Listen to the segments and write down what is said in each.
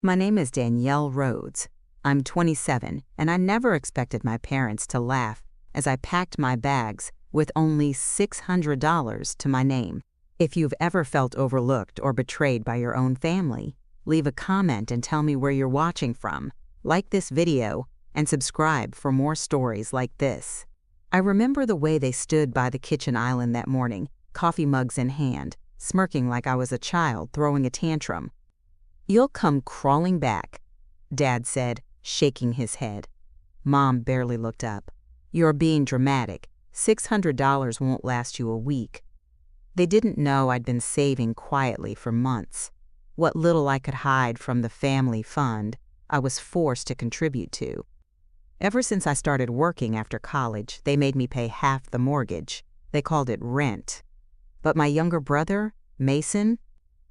My name is Danielle Rhodes. I'm 27, and I never expected my parents to laugh as I packed my bags with only $600 to my name. If you've ever felt overlooked or betrayed by your own family, leave a comment and tell me where you're watching from. Like this video and subscribe for more stories like this. I remember the way they stood by the kitchen island that morning, coffee mugs in hand, smirking like I was a child throwing a tantrum. "You'll come crawling back," Dad said, shaking his head. Mom barely looked up. "You're being dramatic. $600 won't last you a week." They didn't know I'd been saving quietly for months. What little I could hide from the family fund, I was forced to contribute to. Ever since I started working after college, they made me pay half the mortgage. They called it rent. But my younger brother, Mason,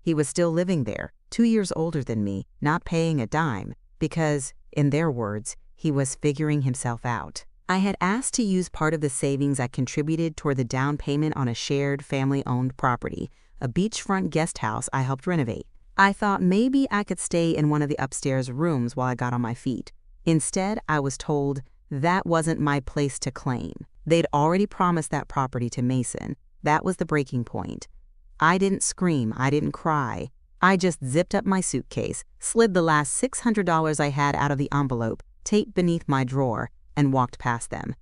he was still living there, 2 years older than me, not paying a dime, because, in their words, he was figuring himself out. I had asked to use part of the savings I contributed toward the down payment on a shared family-owned property, a beachfront guest house I helped renovate. I thought maybe I could stay in one of the upstairs rooms while I got on my feet. Instead, I was told that wasn't my place to claim. They'd already promised that property to Mason. That was the breaking point. I didn't scream, I didn't cry. I just zipped up my suitcase, slid the last $600 I had out of the envelope, taped beneath my drawer, and walked past them.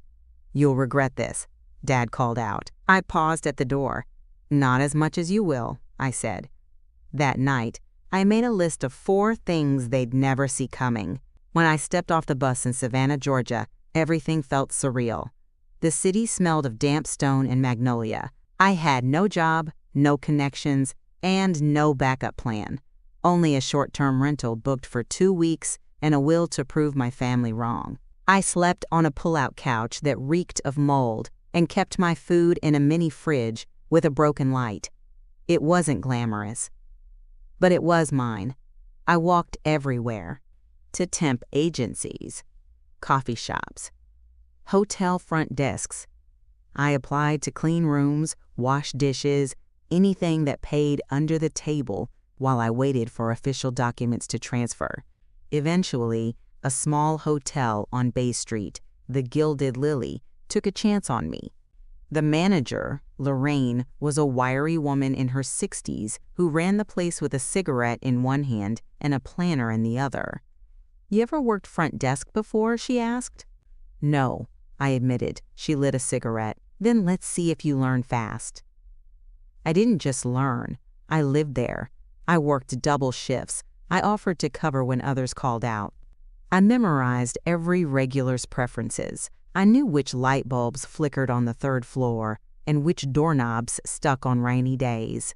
"You'll regret this," Dad called out. I paused at the door. "Not as much as you will," I said. That night, I made a list of 4 things they'd never see coming. When I stepped off the bus in Savannah, Georgia, everything felt surreal. The city smelled of damp stone and magnolia. I had no job, no connections, and no backup plan. Only a short-term rental booked for 2 weeks and a will to prove my family wrong. I slept on a pull-out couch that reeked of mold and kept my food in a mini fridge with a broken light. It wasn't glamorous, but it was mine. I walked everywhere. To temp agencies, coffee shops, hotel front desks. I applied to clean rooms, wash dishes, anything that paid under the table while I waited for official documents to transfer. Eventually, a small hotel on Bay Street, the Gilded Lily, took a chance on me. The manager, Lorraine, was a wiry woman in her 60s who ran the place with a cigarette in one hand and a planner in the other. "You ever worked front desk before?" she asked. "No," I admitted. She lit a cigarette. "Then let's see if you learn fast." I didn't just learn. I lived there. I worked double shifts. I offered to cover when others called out. I memorized every regular's preferences. I knew which light bulbs flickered on the 3rd floor and which doorknobs stuck on rainy days.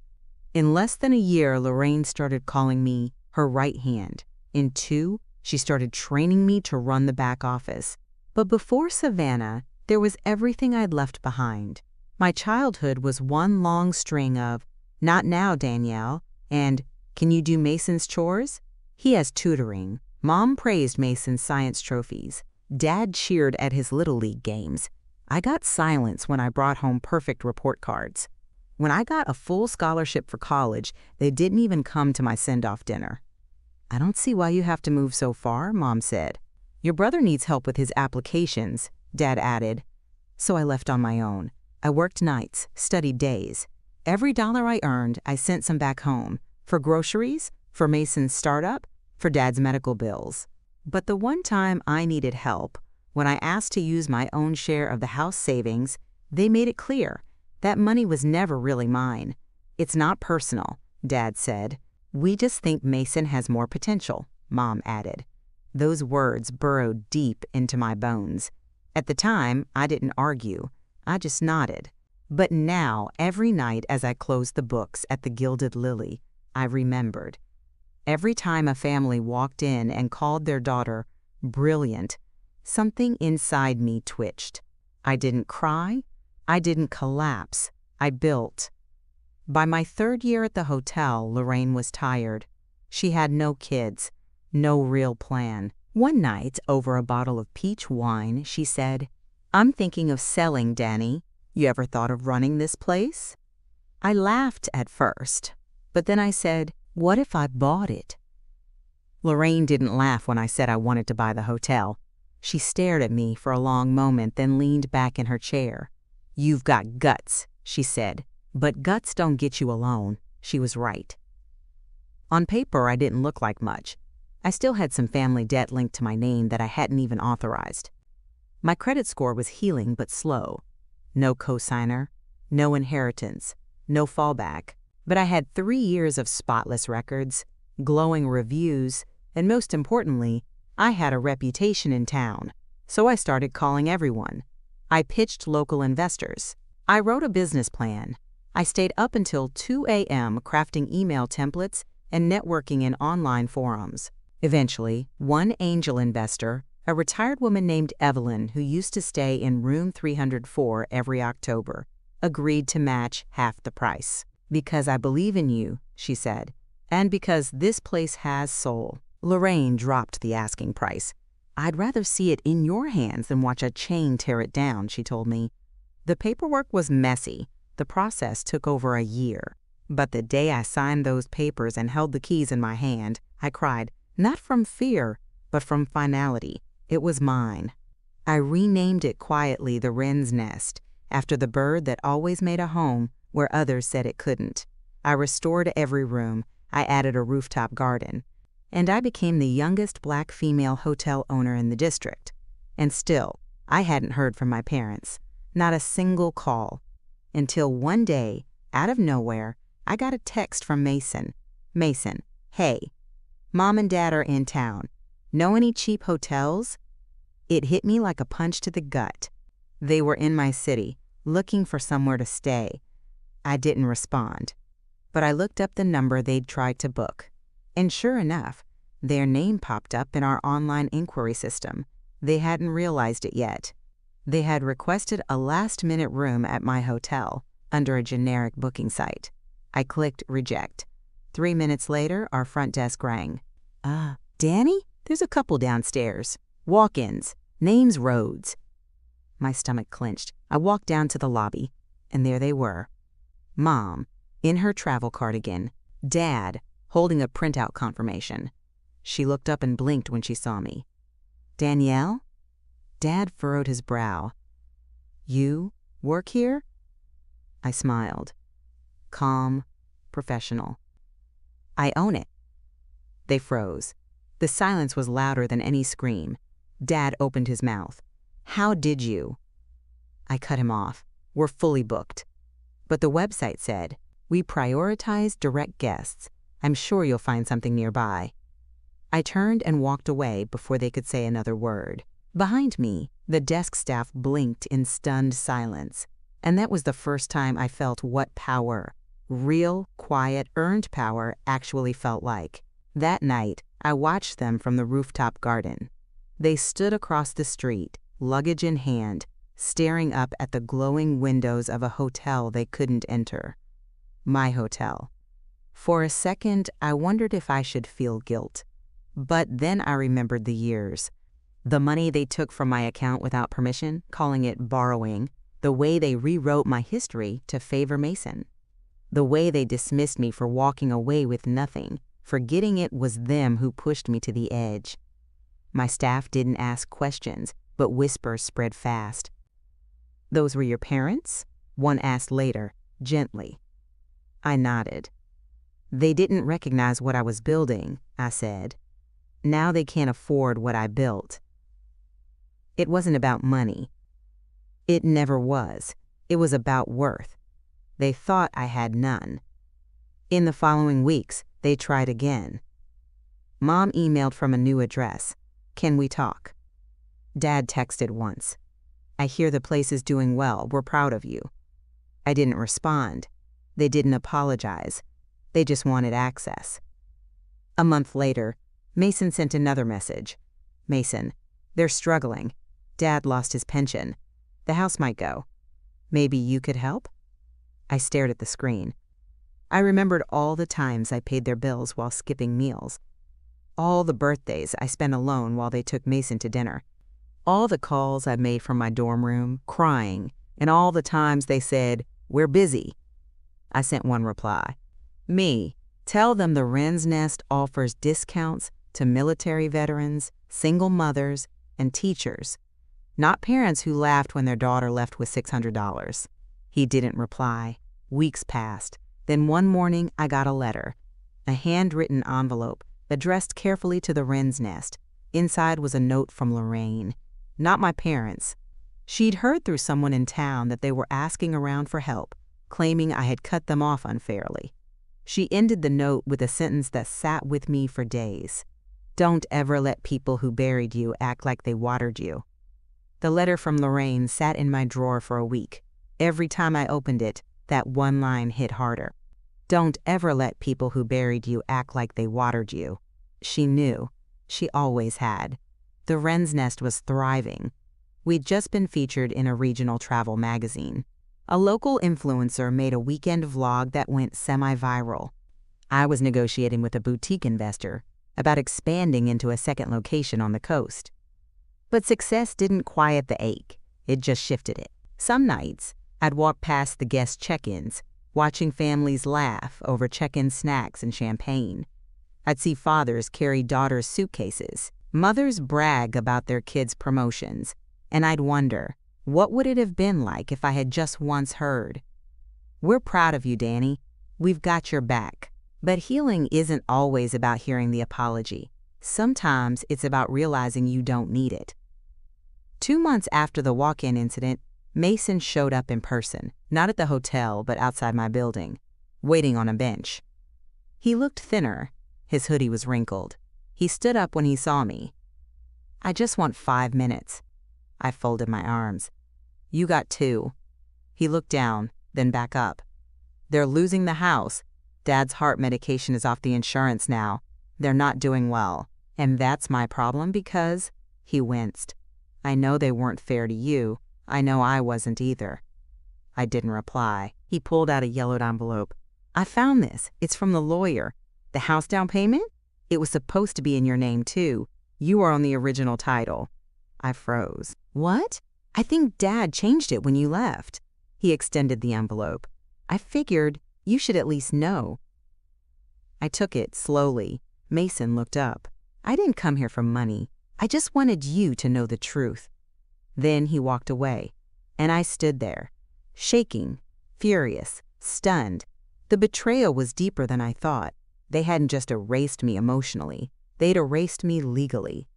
In less than a year, Lorraine started calling me her right hand. In 2, she started training me to run the back office. But before Savannah, there was everything I'd left behind. My childhood was one long string of, "Not now, Danielle," and "Can you do Mason's chores?" He has tutoring. Mom praised Mason's science trophies. Dad cheered at his Little League games. I got silence when I brought home perfect report cards. When I got a full scholarship for college, they didn't even come to my send-off dinner. "I don't see why you have to move so far," Mom said. "Your brother needs help with his applications," Dad added. So I left on my own. I worked nights, studied days. Every dollar I earned, I sent some back home, for groceries, for Mason's startup, for Dad's medical bills. But the one time I needed help, when I asked to use my own share of the house savings, they made it clear that money was never really mine. "It's not personal," Dad said. "We just think Mason has more potential," Mom added. Those words burrowed deep into my bones. At the time, I didn't argue. I just nodded. But now, every night as I closed the books at the Gilded Lily, I remembered. Every time a family walked in and called their daughter brilliant, something inside me twitched. I didn't cry. I didn't collapse. I built. By my 3rd year at the hotel, Lorraine was tired. She had no kids, no real plan. One night, over a bottle of peach wine, she said, "I'm thinking of selling, Danny. You ever thought of running this place?" I laughed at first, but then I said, "What if I bought it?" Lorraine didn't laugh when I said I wanted to buy the hotel. She stared at me for a long moment, then leaned back in her chair. "You've got guts," she said. "But guts don't get you a loan." She was right. On paper, I didn't look like much. I still had some family debt linked to my name that I hadn't even authorized. My credit score was healing but slow. No cosigner, no inheritance, no fallback. But I had 3 years of spotless records, glowing reviews, and most importantly, I had a reputation in town. So I started calling everyone. I pitched local investors. I wrote a business plan. I stayed up until 2 a.m. crafting email templates and networking in online forums. Eventually, one angel investor, a retired woman named Evelyn who used to stay in room 304 every October, agreed to match half the price. "Because I believe in you," she said, "and because this place has soul." Lorraine dropped the asking price. "I'd rather see it in your hands than watch a chain tear it down," she told me. The paperwork was messy. The process took over a year. But the day I signed those papers and held the keys in my hand, I cried, not from fear, but from finality. It was mine. I renamed it quietly the Wren's Nest, after the bird that always made a home where others said it couldn't. I restored every room. I added a rooftop garden. And I became the youngest Black female hotel owner in the district. And still, I hadn't heard from my parents. Not a single call. Until one day, out of nowhere, I got a text from Mason. "Mason, hey, Mom and Dad are in town. Know any cheap hotels?" It hit me like a punch to the gut. They were in my city, looking for somewhere to stay. I didn't respond. But I looked up the number they'd tried to book. And sure enough, their name popped up in our online inquiry system. They hadn't realized it yet. They had requested a last-minute room at my hotel under a generic booking site. I clicked reject. 3 minutes later, our front desk rang. Danny? There's a couple downstairs. Walk-ins. Name's Rhodes." My stomach clenched. I walked down to the lobby, and there they were. Mom, in her travel cardigan. Dad, holding a printout confirmation. She looked up and blinked when she saw me. "Danielle?" Dad furrowed his brow. "You work here?" I smiled. Calm, professional. "I own it." They froze. The silence was louder than any scream. Dad opened his mouth. "How did you?" I cut him off. "We're fully booked." But the website said, "We prioritize direct guests. I'm sure you'll find something nearby." I turned and walked away before they could say another word. Behind me, the desk staff blinked in stunned silence. And that was the first time I felt what power, real, quiet, earned power, actually felt like. That night, I watched them from the rooftop garden. They stood across the street, luggage in hand, staring up at the glowing windows of a hotel they couldn't enter. My hotel. For a second, I wondered if I should feel guilt. But then I remembered the years. The money they took from my account without permission, calling it borrowing. The way they rewrote my history to favor Mason. The way they dismissed me for walking away with nothing, forgetting it was them who pushed me to the edge. My staff didn't ask questions, but whispers spread fast. "Those were your parents?" one asked later, gently. I nodded. "They didn't recognize what I was building," I said. "Now they can't afford what I built." It wasn't about money. It never was. It was about worth. They thought I had none. In the following weeks, they tried again. Mom emailed from a new address. "Can we talk?" Dad texted once. "I hear the place is doing well. We're proud of you." I didn't respond. They didn't apologize. They just wanted access. A month later, Mason sent another message. "Mason, they're struggling. Dad lost his pension. The house might go. Maybe you could help?" I stared at the screen. I remembered all the times I paid their bills while skipping meals. All the birthdays I spent alone while they took Mason to dinner. All the calls I made from my dorm room, crying, and all the times they said, "We're busy." I sent one reply. "Me, tell them the Wren's Nest offers discounts to military veterans, single mothers, and teachers. Not parents who laughed when their daughter left with $600. He didn't reply. Weeks passed. Then one morning, I got a letter. A handwritten envelope addressed carefully to the wren's nest. Inside was a note from Lorraine. Not my parents. She'd heard through someone in town that they were asking around for help, claiming I had cut them off unfairly. She ended the note with a sentence that sat with me for days. Don't ever let people who buried you act like they watered you. The letter from Lorraine sat in my drawer for a week. Every time I opened it, that one line hit harder. Don't ever let people who buried you act like they watered you. She knew. She always had. The wren's nest was thriving. We'd just been featured in a regional travel magazine. A local influencer made a weekend vlog that went semi-viral. I was negotiating with a boutique investor about expanding into a second location on the coast. But success didn't quiet the ache. It just shifted it. Some nights, I'd walk past the guest check-ins, watching families laugh over check-in snacks and champagne. I'd see fathers carry daughters' suitcases, mothers brag about their kids' promotions, and I'd wonder, what would it have been like if I had just once heard, "We're proud of you, Danny. We've got your back." But healing isn't always about hearing the apology. Sometimes it's about realizing you don't need it. 2 months after the walk-in incident, Mason showed up in person, not at the hotel but outside my building, waiting on a bench. He looked thinner. His hoodie was wrinkled. He stood up when he saw me. "I just want 5 minutes." I folded my arms. "You got 2. He looked down, then back up. "They're losing the house. Dad's heart medication is off the insurance now. They're not doing well. And that's my problem because," he winced, "I know they weren't fair to you. I know I wasn't either." I didn't reply. He pulled out a yellowed envelope. "I found this. It's from the lawyer. The house down payment? It was supposed to be in your name, too. You are on the original title." I froze. "What? I think Dad changed it when you left." He extended the envelope. "I figured you should at least know." I took it slowly. Mason looked up. "I didn't come here for money. I just wanted you to know the truth." Then he walked away, and I stood there, shaking, furious, stunned. The betrayal was deeper than I thought. They hadn't just erased me emotionally. They'd erased me legally.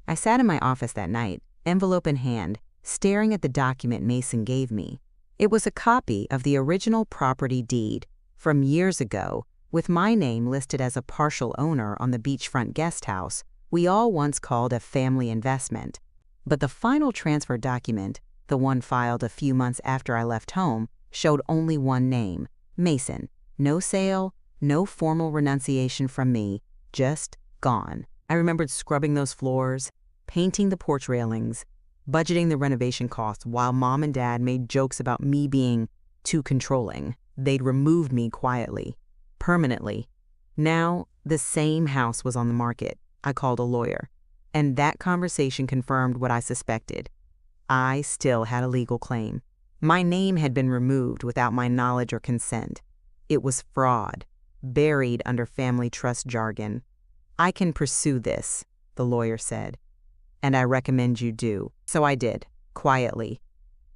I sat in my office that night, envelope in hand, staring at the document Mason gave me. It was a copy of the original property deed from years ago, with my name listed as a partial owner on the beachfront guesthouse we all once called a family investment. But the final transfer document, the one filed a few months after I left home, showed only one name, Mason. No sale, no formal renunciation from me, just gone. I remembered scrubbing those floors, painting the porch railings, budgeting the renovation costs while Mom and Dad made jokes about me being too controlling. They'd removed me quietly, permanently. Now, the same house was on the market. I called a lawyer, and that conversation confirmed what I suspected. I still had a legal claim. My name had been removed without my knowledge or consent. It was fraud, buried under family trust jargon. "I can pursue this," the lawyer said, "and I recommend you do." So I did, quietly.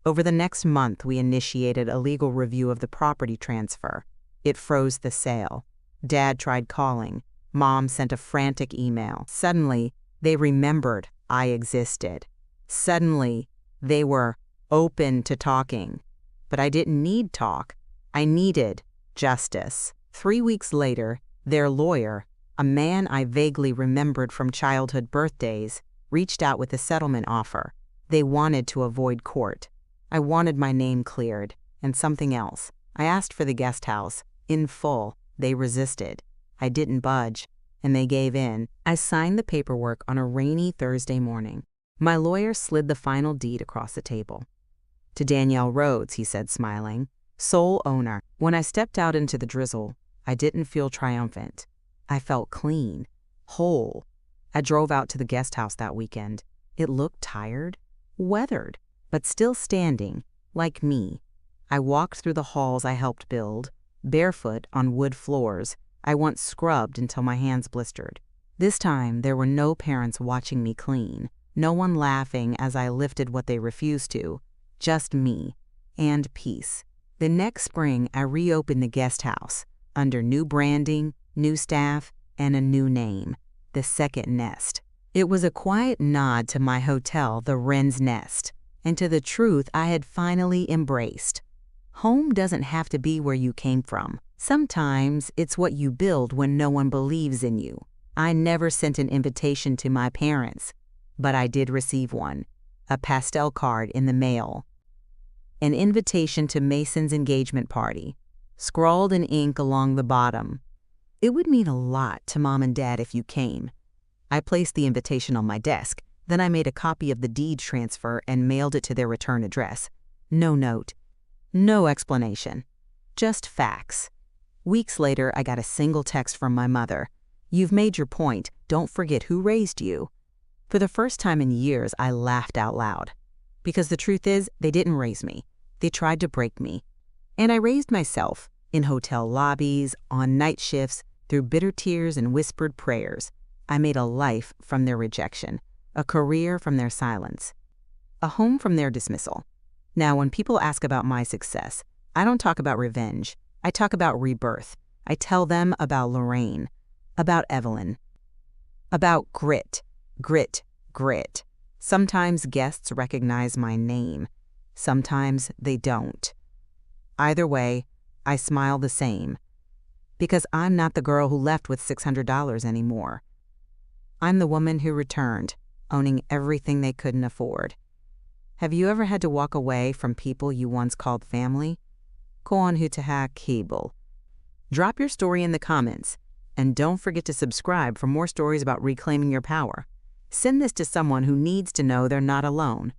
Over the next month, we initiated a legal review of the property transfer. It froze the sale. Dad tried calling. Mom sent a frantic email. Suddenly, they remembered I existed. Suddenly, they were open to talking. But I didn't need talk. I needed justice. 3 weeks later, their lawyer, a man I vaguely remembered from childhood birthdays, reached out with a settlement offer. They wanted to avoid court. I wanted my name cleared, and something else. I asked for the guest house, in full. They resisted. I didn't budge, and they gave in. I signed the paperwork on a rainy Thursday morning. My lawyer slid the final deed across the table. "To Danielle Rhodes," he said, smiling, "sole owner." When I stepped out into the drizzle, I didn't feel triumphant. I felt clean, whole. I drove out to the guest house that weekend. It looked tired, weathered, but still standing, like me. I walked through the halls I helped build, barefoot on wood floors I once scrubbed until my hands blistered. This time, there were no parents watching me clean, no one laughing as I lifted what they refused to, just me and peace. The next spring, I reopened the guest house under new branding, new staff, and a new name, the Second Nest. It was a quiet nod to my hotel, the Wren's Nest, and to the truth I had finally embraced. Home doesn't have to be where you came from. Sometimes it's what you build when no one believes in you. I never sent an invitation to my parents, but I did receive one, a pastel card in the mail. An invitation to Mason's engagement party, scrawled in ink along the bottom. It would mean a lot to Mom and Dad if you came. I placed the invitation on my desk, then I made a copy of the deed transfer and mailed it to their return address. No note, no explanation, just facts. Weeks later, I got a single text from my mother. "You've made your point. Don't forget who raised you." For the first time in years, I laughed out loud. Because the truth is, they didn't raise me. They tried to break me. And I raised myself, in hotel lobbies, on night shifts, through bitter tears and whispered prayers. I made a life from their rejection, a career from their silence, a home from their dismissal. Now, when people ask about my success, I don't talk about revenge. I talk about rebirth. I tell them about Lorraine, about Evelyn, about grit, grit, grit. Sometimes guests recognize my name. Sometimes they don't. Either way, I smile the same. Because I'm not the girl who left with $600 anymore. I'm the woman who returned, owning everything they couldn't afford. Have you ever had to walk away from people you once called family? Koan hutaha kibble. Drop your story in the comments, and don't forget to subscribe for more stories about reclaiming your power. Send this to someone who needs to know they're not alone.